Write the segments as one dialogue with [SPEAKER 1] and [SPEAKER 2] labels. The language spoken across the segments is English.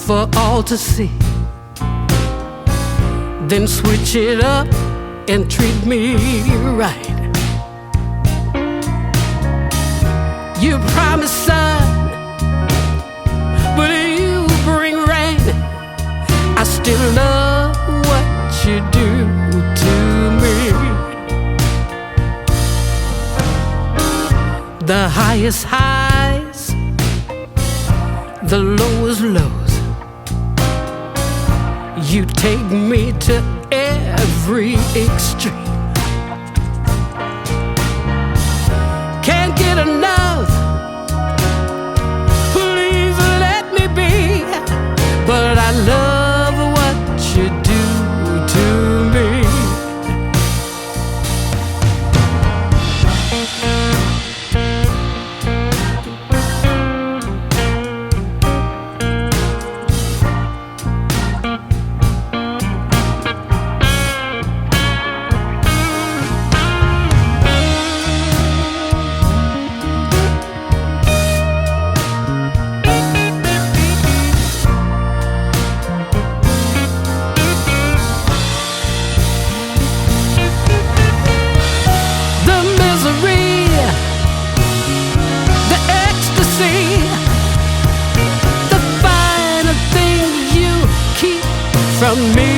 [SPEAKER 1] for all to see. Then switch it up and treat me right. You promise sun, but you bring rain. I still love what you do to me. The highest highs, the lowest lows. You take me to every extreme. Can't get enough, please let me be. But I love what you do to me. From me,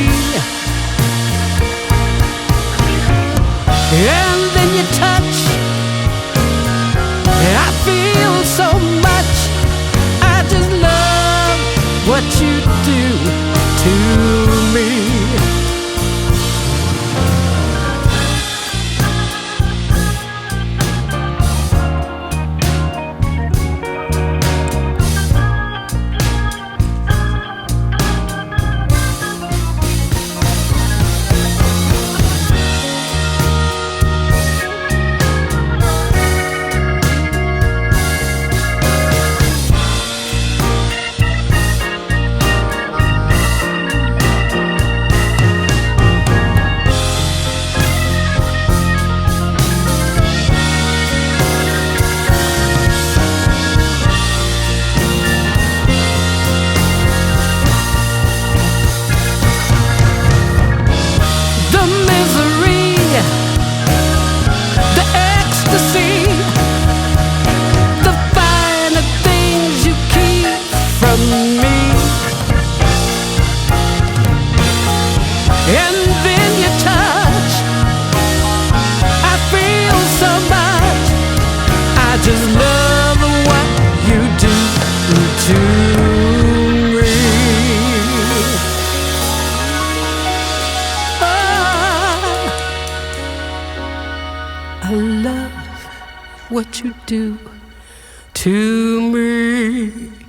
[SPEAKER 1] and then you touch, and I feel so much. I just love what you do to me. And then you touch, I feel so much. I just love what you do to me. Oh, I love what you do to me.